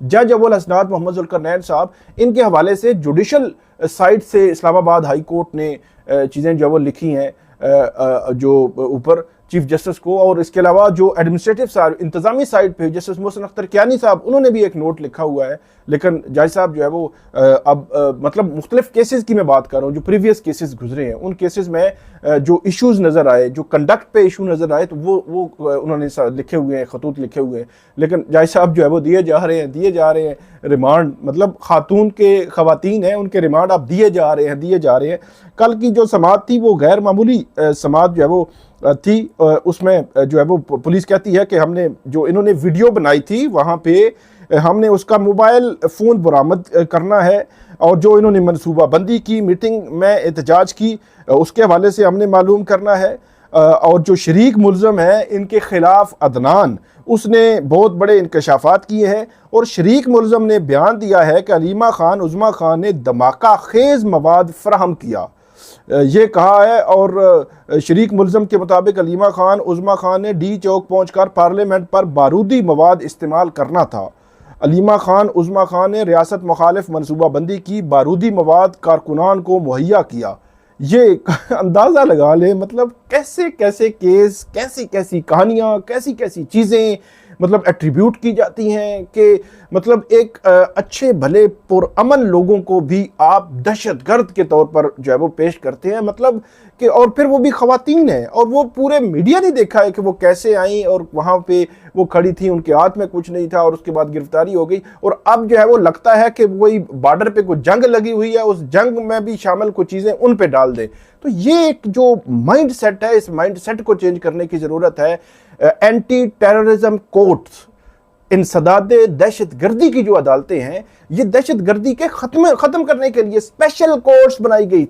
جج ابو الحسنات محمد ذوالقرنین صاحب، ان کے حوالے سے جوڈیشل سائٹ سے اسلام آباد ہائی کورٹ نے چیزیں جو وہ لکھی ہیں جو اوپر چیف جسٹس کو، اور اس کے علاوہ جو ایڈمنسٹریٹو صاحب انتظامی سائٹ پہ جسٹس محسن اختر کیانی صاحب، انہوں نے بھی ایک نوٹ لکھا ہوا ہے. لیکن جج صاحب جو ہے وہ اب مطلب مختلف کیسز کی میں بات کر رہا ہوں، جو پریویس کیسز گزرے ہیں ان کیسز میں جو ایشوز نظر آئے، جو کنڈکٹ پہ ایشو نظر آئے، تو وہ انہوں نے لکھے ہوئے ہیں، خطوط لکھے ہوئے ہیں. لیکن جج صاحب جو ہے وہ دیے جا رہے ہیں ریمانڈ. مطلب خاتون کے خواتین ہیں، ان کے ریمانڈ اب دیے جا رہے ہیں. کل کی جو سماعت تھی وہ غیر معمولی سماعت جو ہے وہ تھی. اس میں جو ہے وہ پولیس کہتی ہے کہ ہم نے جو انہوں نے ویڈیو بنائی تھی وہاں پہ ہم نے اس کا موبائل فون برآمد کرنا ہے، اور جو انہوں نے منصوبہ بندی کی، میٹنگ میں احتجاج کی، اس کے حوالے سے ہم نے معلوم کرنا ہے. اور جو شریک ملزم ہے ان کے خلاف عدنان، اس نے بہت بڑے انکشافات کیے ہیں، اور شریک ملزم نے بیان دیا ہے کہ علیمہ خان عظمیٰ خان نے دھماکہ خیز مواد فراہم کیا، یہ کہا ہے. اور شریک ملزم کے مطابق علیمہ خان عظمیٰ خان نے ڈی چوک پہنچ کر پارلیمنٹ پر بارودی مواد استعمال کرنا تھا. علیمہ خان عظمیٰ خان نے ریاست مخالف منصوبہ بندی کی، بارودی مواد کارکنان کو مہیا کیا. یہ اندازہ لگا لیں مطلب کیسے کیسے کیس، کیسی کیسی کہانیاں، کیسی کیسی چیزیں مطلب ایٹریبیوٹ کی جاتی ہیں کہ مطلب ایک اچھے بھلے پرامن لوگوں کو بھی آپ دہشت گرد کے طور پر جو ہے وہ پیش کرتے ہیں. مطلب کہ اور پھر وہ بھی خواتین ہیں، اور وہ پورے میڈیا نے دیکھا ہے کہ وہ کیسے آئیں، اور وہاں پہ وہ کھڑی تھیں، ان کے ہاتھ میں کچھ نہیں تھا، اور اس کے بعد گرفتاری ہو گئی. اور اب جو ہے وہ لگتا ہے کہ وہی بارڈر پہ کوئی جنگ لگی ہوئی ہے، اس جنگ میں بھی شامل کچھ چیزیں ان پہ ڈال دیں. تو یہ ایک جو مائنڈ سیٹ ہے، اس مائنڈ سیٹ کو چینج کرنے کی ضرورت ہے. اینٹی ٹیررزم کورٹس، انسداد دہشت گردی کی جو عدالتیں ہیں، یہ دہشت گردی کے ختم کرنے کے لیے اسپیشل کورٹس بنائی گئی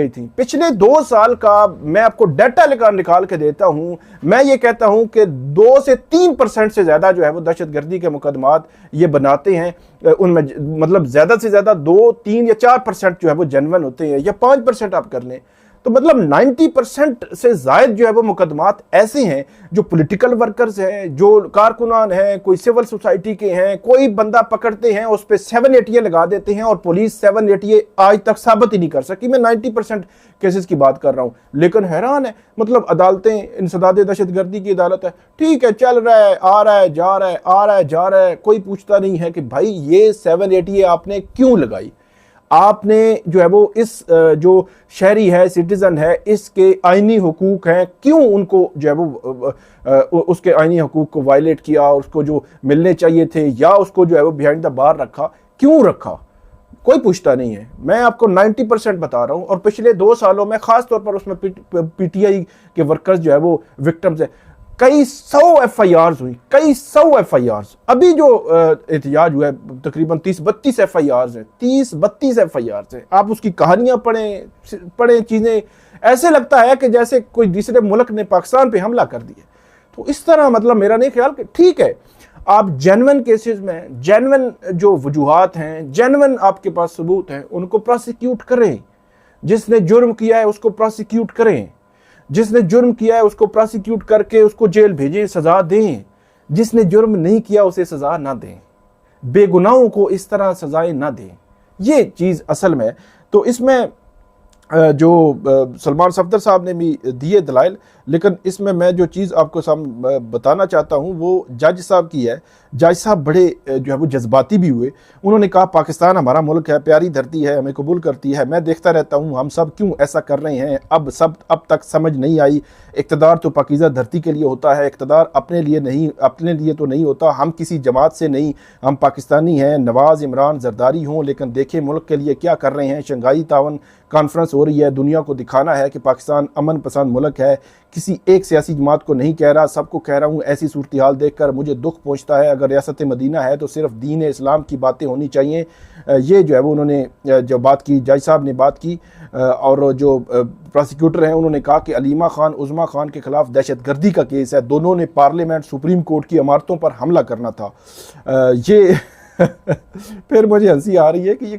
تھیں. پچھلے 2 سال کا میں آپ کو ڈیٹا نکال کے دیتا ہوں. میں یہ کہتا ہوں کہ 2 سے 3% سے زیادہ جو ہے وہ دہشت گردی کے مقدمات یہ بناتے ہیں. ان میں مطلب زیادہ سے زیادہ 2، 3 یا 4% جو ہے وہ جینون ہوتے ہیں، یا 5% آپ کر لیں. تو مطلب 90% سے زائد جو ہے وہ مقدمات ایسے ہیں جو پولیٹیکل ورکرز ہیں، جو کارکنان ہیں، کوئی سول سوسائٹی کے ہیں، کوئی بندہ پکڑتے ہیں، اس پہ 780 لگا دیتے ہیں، اور پولیس 780 آج تک ثابت ہی نہیں کر سکی. میں 90% کیسز کی بات کر رہا ہوں. لیکن حیران ہے مطلب عدالتیں، انسداد دہشت گردی کی عدالت ہے، ٹھیک ہے چل رہا ہے، آ رہا ہے جا رہا ہے، کوئی پوچھتا نہیں ہے کہ بھائی یہ 780 آپ نے کیوں لگائی. آپ نے جو ہے وہ اس جو شہری ہے، سٹیزن ہے، اس کے آئینی حقوق ہیں، کیوں ان کو جو ہے وہ اس کے آئینی حقوق کو وائلیٹ کیا، اور اس کو جو ملنے چاہیے تھے، یا اس کو جو ہے وہ بیہائنڈ دا بار رکھا، کیوں رکھا؟ کوئی پوچھتا نہیں ہے. میں آپ کو 90% بتا رہا ہوں. اور پچھلے 2 سالوں میں خاص طور پر اس میں پی ٹی آئی کے ورکرز جو ہے وہ وکٹمز ہیں. کئی سو ایف آئی آرز ہوئی، ابھی جو احتجاج ہوا ہے تقریباً 30-32 ایف آئی آرز ہیں، 30-32 ایف آئی آرز ہیں. آپ اس کی کہانیاں پڑھیں چیزیں، ایسے لگتا ہے کہ جیسے کوئی دوسرے ملک نے پاکستان پہ حملہ کر دیا. تو اس طرح مطلب میرا نہیں خیال کہ ٹھیک ہے آپ جینون کیسز میں جینون جو وجوہات ہیں، جینون آپ کے پاس ثبوت ہیں، ان کو پروسیکیوٹ کریں. جس نے جرم کیا ہے اس کو پروسیکیوٹ کریں، جس نے جرم کیا ہے اس کو پروسیکیوٹ کر کے اس کو جیل بھیجیں، سزا دیں. جس نے جرم نہیں کیا اسے سزا نہ دیں، بے گناہوں کو اس طرح سزائیں نہ دیں. یہ چیز اصل میں تو اس میں جو سلمان صفدر صاحب نے بھی دیے دلائل، لیکن اس میں جو چیز آپ کو بتانا چاہتا ہوں وہ جج صاحب کی ہے. جج صاحب بڑے جو ہے وہ جذباتی بھی ہوئے. انہوں نے کہا پاکستان ہمارا ملک ہے، پیاری دھرتی ہے، ہمیں قبول کرتی ہے. میں دیکھتا رہتا ہوں ہم سب کیوں ایسا کر رہے ہیں. اب تک سمجھ نہیں آئی. اقتدار تو پاکیزہ دھرتی کے لیے ہوتا ہے، اقتدار اپنے لیے تو نہیں ہوتا. ہم کسی جماعت سے نہیں، ہم پاکستانی ہیں. نواز، عمران، زرداری ہوں، لیکن دیکھیں ملک کے لیے کیا کر رہے ہیں. شنگھائی تعاون کانفرنس ہو رہی ہے، دنیا کو دکھانا ہے کہ پاکستان امن پسند ملک ہے. کسی ایک سیاسی جماعت کو نہیں کہہ رہا، سب کو کہہ رہا ہوں. ایسی صورتحال دیکھ کر مجھے دکھ پہنچتا ہے. اگر ریاست مدینہ ہے تو صرف دین اسلام کی باتیں ہونی چاہیے. یہ جو ہے وہ انہوں نے جو بات کی، جج صاحب نے بات کی، اور جو پروسیکیوٹر ہیں انہوں نے کہا کہ علیمہ خان عظمیٰ خان کے خلاف دہشت گردی کا کیس ہے. دونوں نے پارلیمنٹ، سپریم کورٹ کی عمارتوں پر حملہ کرنا تھا. یہ پھر مجھے ہنسی آ رہی ہے کہ یہ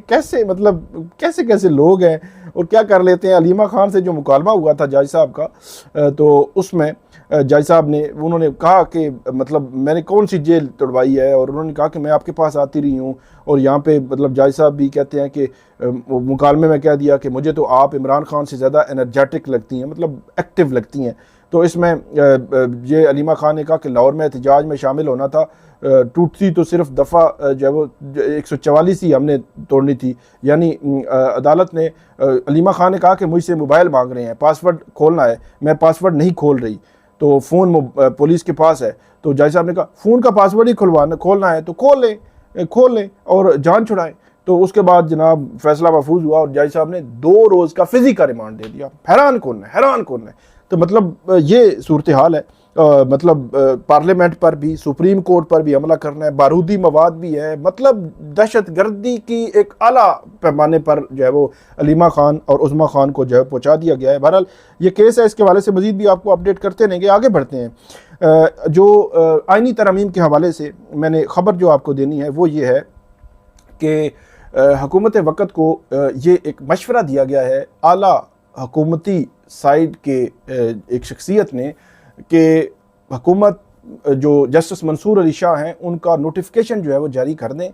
کیسے لوگ ہیں اور کیا کر لیتے ہیں. علیمہ خان سے جو مکالمہ ہوا تھا جج صاحب کا، تو اس میں جج صاحب نے انہوں نے کہا کہ مطلب میں نے کون سی جیل توڑوائی ہے، اور انہوں نے کہا کہ میں آپ کے پاس آتی رہی ہوں، اور یہاں پہ مطلب جج صاحب بھی کہتے ہیں کہ مکالمے میں کہہ دیا کہ مجھے تو آپ عمران خان سے زیادہ انرجیٹک لگتی ہیں، مطلب ایکٹیو لگتی ہیں۔ تو اس میں یہ علیمہ خان نے کہا کہ لاہور میں احتجاج میں شامل ہونا تھا، ٹوٹتی تو صرف دفعہ جو ہے وہ 144 ہی ہم نے توڑنی تھی، یعنی عدالت نے علیمہ خان نے کہا کہ مجھ سے موبائل مانگ رہے ہیں، پاسورڈ کھولنا ہے، میں پاسورڈ نہیں کھول رہی، تو فون پولیس کے پاس ہے، تو جج صاحب نے کہا فون کا پاسورڈ ہی کھولنا ہے تو کھول لیں اور جان چھڑائیں۔ تو اس کے بعد جناب فیصلہ محفوظ ہوا اور جج صاحب نے 2 روز کا فزی کا ریمانڈ دے دیا۔ حیران کن ہے۔ تو مطلب یہ صورتحال ہے، مطلب پارلیمنٹ پر بھی، سپریم کورٹ پر بھی حملہ کرنا ہے، بارودی مواد بھی ہے، مطلب دہشت گردی کی ایک اعلیٰ پیمانے پر جو ہے وہ علیمہ خان اور عظمیٰ خان کو جو ہے پہنچا دیا گیا ہے۔ بہرحال یہ کیس ہے، اس کے حوالے سے مزید بھی آپ کو اپڈیٹ کرتے رہیں گے۔ آگے بڑھتے ہیں، جو آئینی ترامیم کے حوالے سے میں نے خبر جو آپ کو دینی ہے وہ یہ ہے کہ حکومت وقت کو یہ ایک مشورہ دیا گیا ہے اعلیٰ حکومتی سائڈ کے ایک شخصیت نے کہ حکومت جو جسٹس منصور علی شاہ ہیں ان کا نوٹیفیکیشن جو ہے وہ جاری کر دیں،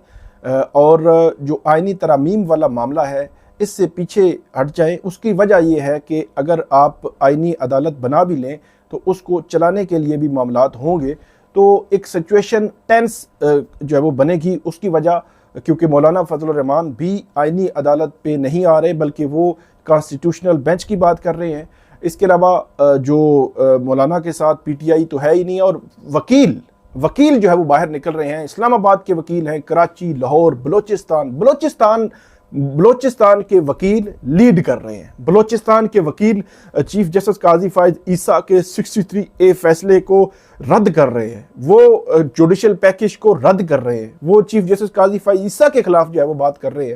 اور جو آئینی ترامیم والا معاملہ ہے اس سے پیچھے ہٹ جائیں۔ اس کی وجہ یہ ہے کہ اگر آپ آئینی عدالت بنا بھی لیں تو اس کو چلانے کے لیے بھی معاملات ہوں گے، تو ایک سچویشن ٹینس جو ہے وہ بنے گی۔ اس کی وجہ کیونکہ مولانا فضل الرحمان بھی آئینی عدالت پہ نہیں آ رہے بلکہ وہ کانسٹیٹیوشنل بینچ کی بات کر رہے ہیں۔ اس کے علاوہ جو مولانا کے ساتھ پی ٹی آئی تو ہے ہی نہیں، اور وکیل جو ہے وہ باہر نکل رہے ہیں۔ اسلام آباد کے وکیل ہیں، کراچی، لاہور، بلوچستان کے وکیل لیڈ کر رہے ہیں۔ بلوچستان کے وکیل چیف جسٹس قاضی فائز عیسیٰ کے 63A فیصلے کو رد کر رہے ہیں، وہ جوڈیشل پیکج کو رد کر رہے ہیں، وہ چیف جسٹس قاضی فائز عیسیٰ کے خلاف جو ہے وہ بات کر رہے ہیں۔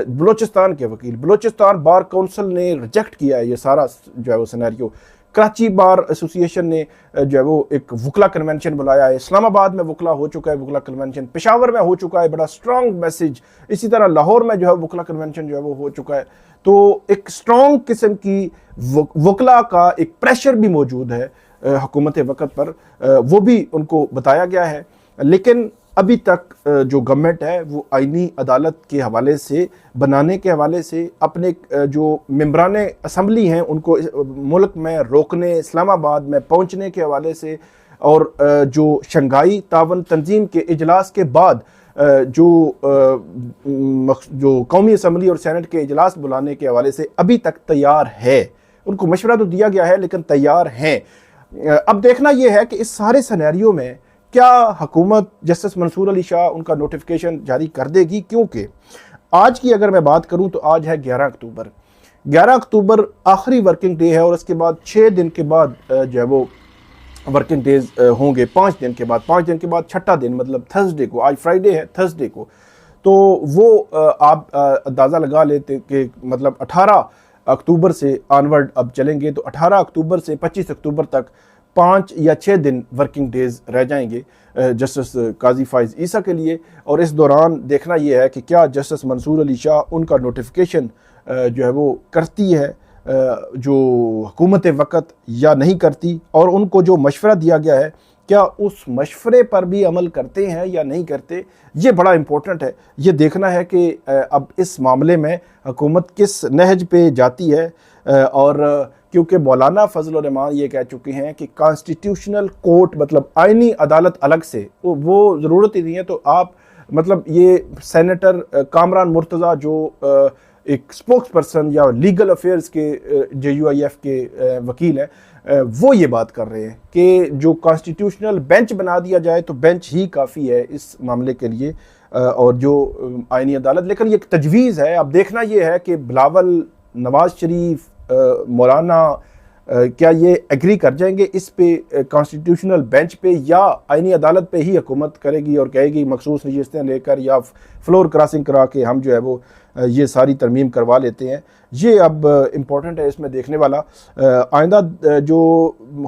بلوچستان کے وکیل، بلوچستان بار کونسل نے ریجیکٹ کیا ہے یہ سارا جو ہے وہ سینیریو۔ کراچی بار ایسوسی ایشن نے جو ہے وہ ایک وکلا کنونشن بلایا ہے، اسلام آباد میں وکلا ہو چکا ہے وکلا کنونشن، پشاور میں ہو چکا ہے بڑا سٹرونگ میسج، اسی طرح لاہور میں جو ہے وکلا کنونشن جو ہے وہ ہو چکا ہے۔ تو ایک سٹرونگ قسم کی وکلا کا ایک پریشر بھی موجود ہے حکومت وقت پر، وہ بھی ان کو بتایا گیا ہے۔ لیکن ابھی تک جو گورنمنٹ ہے وہ آئینی عدالت کے حوالے سے، بنانے کے حوالے سے، اپنے جو ممبران اسمبلی ہیں ان کو ملک میں روکنے، اسلام آباد میں پہنچنے کے حوالے سے، اور جو شنگھائی تعاون تنظیم کے اجلاس کے بعد جو قومی اسمبلی اور سینٹ کے اجلاس بلانے کے حوالے سے ابھی تک تیار ہے۔ ان کو مشورہ تو دیا گیا ہے لیکن تیار ہیں۔ اب دیکھنا یہ ہے کہ اس سارے سینیریو میں کیا حکومت جسٹس منصور علی شاہ ان کا نوٹیفیکیشن جاری کر دے گی، کیونکہ آج کی اگر میں بات کروں تو آج ہے 11 اکتوبر۔ 11 اکتوبر آخری ورکنگ ڈے ہے، اور اس کے بعد 6 دن کے بعد جو ہے وہ ورکنگ ڈیز ہوں گے، 5 دن کے بعد چھٹا دن مطلب تھرسڈے کو، آج فرائیڈے ہے، تھرسڈے کو، تو وہ آپ اندازہ لگا لیتے کہ مطلب 18 اکتوبر سے آنورڈ اب چلیں گے، تو 18 اکتوبر سے 25 اکتوبر تک 5 یا 6 دن ورکنگ ڈیز رہ جائیں گے جسٹس قاضی فائز عیسیٰ کے لیے۔ اور اس دوران دیکھنا یہ ہے کہ کیا جسٹس منصور علی شاہ ان کا نوٹیفیکیشن جو ہے وہ کرتی ہے جو حکومت وقت یا نہیں کرتی، اور ان کو جو مشورہ دیا گیا ہے کیا اس مشورے پر بھی عمل کرتے ہیں یا نہیں کرتے۔ یہ بڑا امپورٹنٹ ہے، یہ دیکھنا ہے کہ اب اس معاملے میں حکومت کس نہج پہ جاتی ہے، اور کیونکہ مولانا فضل الرحمان یہ کہہ چکے ہیں کہ کانسٹیٹیوشنل کورٹ مطلب آئینی عدالت الگ سے وہ ضرورت ہی نہیں ہے۔ تو آپ مطلب یہ سینیٹر کامران مرتضیٰ جو ایک سپوکس پرسن یا لیگل افیئرز کے JUIF کے وکیل ہیں، وہ یہ بات کر رہے ہیں کہ جو کانسٹیٹیوشنل بینچ بنا دیا جائے تو بینچ ہی کافی ہے اس معاملے کے لیے، اور جو آئینی عدالت، لیکن یہ ایک تجویز ہے۔ اب دیکھنا یہ ہے کہ بلاول، نواز شریف، مولانا کیا یہ ایگری کر جائیں گے اس پہ، کانسٹیٹیوشنل بینچ پہ، یا آئینی عدالت پہ ہی حکومت کرے گی اور کہے گی مخصوص نشستیں لے کر یا فلور کراسنگ کرا کے ہم جو ہے وہ یہ ساری ترمیم کروا لیتے ہیں۔ یہ اب امپورٹنٹ ہے اس میں دیکھنے والا۔ آئندہ جو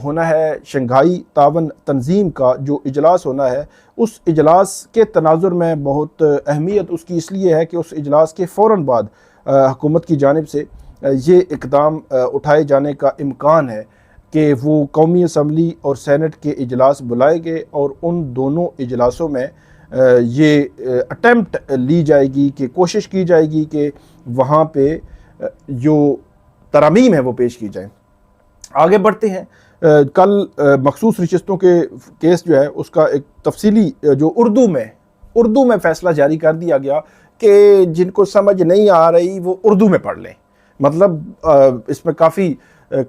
ہونا ہے شنگھائی تعاون تنظیم کا جو اجلاس ہونا ہے، اس اجلاس کے تناظر میں بہت اہمیت اس کی اس لیے ہے کہ اس اجلاس کے فوراً بعد حکومت کی جانب سے یہ اقدام اٹھائے جانے کا امکان ہے۔ کہ وہ قومی اسمبلی اور سینٹ کے اجلاس بلائے گئے اور ان دونوں اجلاسوں میں یہ اٹیمپٹ لی جائے گی کہ کوشش کی جائے گی کہ وہاں پہ جو ترامیم ہے وہ پیش کی جائیں۔ آگے بڑھتے ہیں۔ کل مخصوص نشستوں کے کیس جو ہے اس کا ایک تفصیلی جو اردو میں فیصلہ جاری کر دیا گیا کہ جن کو سمجھ نہیں آ رہی وہ اردو میں پڑھ لیں، مطلب اس میں کافی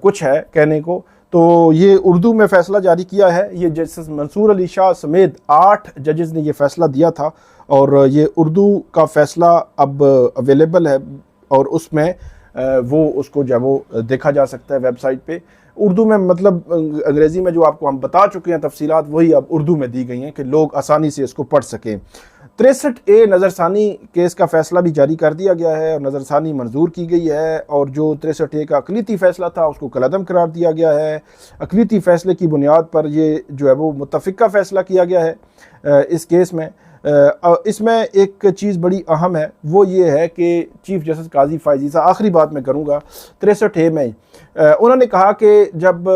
کچھ ہے کہنے کو۔ تو یہ اردو میں فیصلہ جاری کیا ہے، یہ جسٹس منصور علی شاہ سمیت 8 ججز نے یہ فیصلہ دیا تھا، اور یہ اردو کا فیصلہ اب اویلیبل ہے، اور اس میں وہ اس کو جب وہ دیکھا جا سکتا ہے ویب سائٹ پہ۔ اردو میں مطلب انگریزی میں جو آپ کو ہم بتا چکے ہیں تفصیلات، وہی اب اردو میں دی گئی ہیں کہ لوگ آسانی سے اس کو پڑھ سکیں۔ 63A نظر ثانی کیس کا فیصلہ بھی جاری کر دیا گیا ہے، اور نظر ثانی منظور کی گئی ہے، اور جو 63A کا اقلیتی فیصلہ تھا اس کو کالعدم قرار دیا گیا ہے۔ اقلیتی فیصلے کی بنیاد پر یہ جو ہے وہ متفقہ فیصلہ کیا گیا ہے اس کیس میں۔ اس میں ایک چیز بڑی اہم ہے، وہ یہ ہے کہ چیف جسٹس قاضی فائز عیسیٰ، آخری بات میں کروں گا 63A میں، انہوں نے کہا کہ جب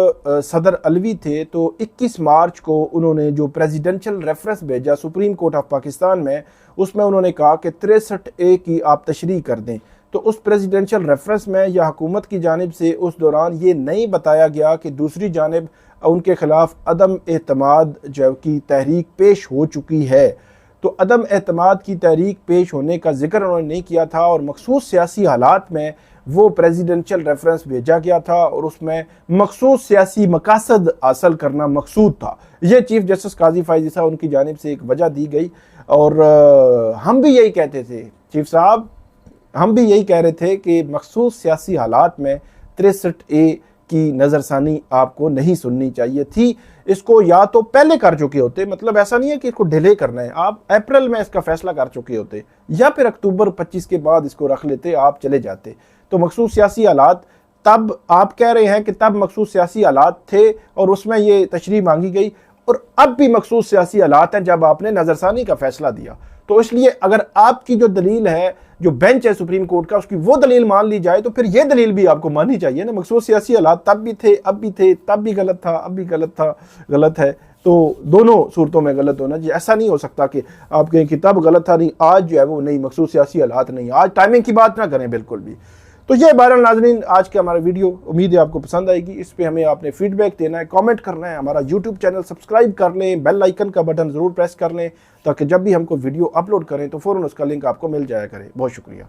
صدر علوی تھے تو 21 مارچ کو انہوں نے جو پریزیڈنشل ریفرنس بھیجا سپریم کورٹ آف پاکستان میں، اس میں انہوں نے کہا کہ 63A کی آپ تشریح کر دیں۔ تو اس پریزیڈنشل ریفرنس میں یا حکومت کی جانب سے اس دوران یہ نہیں بتایا گیا کہ دوسری جانب ان کے خلاف عدم اعتماد جو کی تحریک پیش ہو چکی ہے۔ تو عدم اعتماد کی تحریک پیش ہونے کا ذکر انہوں نے نہیں کیا تھا، اور مخصوص سیاسی حالات میں وہ پریزیڈنشل ریفرنس بھیجا گیا تھا، اور اس میں مخصوص سیاسی مقاصد حاصل کرنا مقصود تھا۔ یہ چیف جسٹس قاضی فائز عیسیٰ ان کی جانب سے ایک وجہ دی گئی، اور ہم بھی یہی کہتے تھے چیف صاحب، ہم بھی یہی کہہ رہے تھے کہ مخصوص سیاسی حالات میں 63A کی نظر ثانی آپ کو نہیں سننی چاہیے تھی۔ اس کو یا تو پہلے کر چکے ہوتے، مطلب ایسا نہیں ہے کہ اس کو ڈیلے کرنا ہے، آپ اپریل میں اس کا فیصلہ کر چکے ہوتے، یا پھر اکتوبر 25 کے بعد اس کو رکھ لیتے، آپ چلے جاتے۔ تو مخصوص سیاسی حالات، تب آپ کہہ رہے ہیں کہ تب مخصوص سیاسی حالات تھے اور اس میں یہ تشریح مانگی گئی، اور اب بھی مخصوص سیاسی حالات ہیں جب آپ نے نظر ثانی کا فیصلہ دیا۔ تو اس لیے اگر آپ کی جو دلیل ہے، جو بینچ ہے سپریم کورٹ کا، اس کی وہ دلیل مان لی جائے تو پھر یہ دلیل بھی آپ کو ماننی چاہیے نا۔ مخصوص سیاسی حالات تب بھی تھے، اب بھی تھے، تب بھی غلط تھا، اب بھی غلط تھا، غلط ہے، تو دونوں صورتوں میں غلط ہونا چاہیے۔ ایسا نہیں ہو سکتا کہ آپ کہیں کہ تب غلط تھا، نہیں آج جو ہے وہ نہیں، مخصوص سیاسی حالات نہیں، آج ٹائمنگ کی بات نہ کریں بالکل بھی۔ تو یہ بہرحال ناظرین آج کا ہمارا ویڈیو، امید ہے آپ کو پسند آئے گی۔ اس پہ ہمیں آپ نے فیڈ بیک دینا ہے، کامنٹ کرنا ہے، ہمارا یوٹیوب چینل سبسکرائب کر لیں، بیل آئیکن کا بٹن ضرور پریس کر لیں، تاکہ جب بھی ہم کو ویڈیو اپلوڈ کریں تو فوراً اس کا لنک آپ کو مل جایا کرے۔ بہت شکریہ۔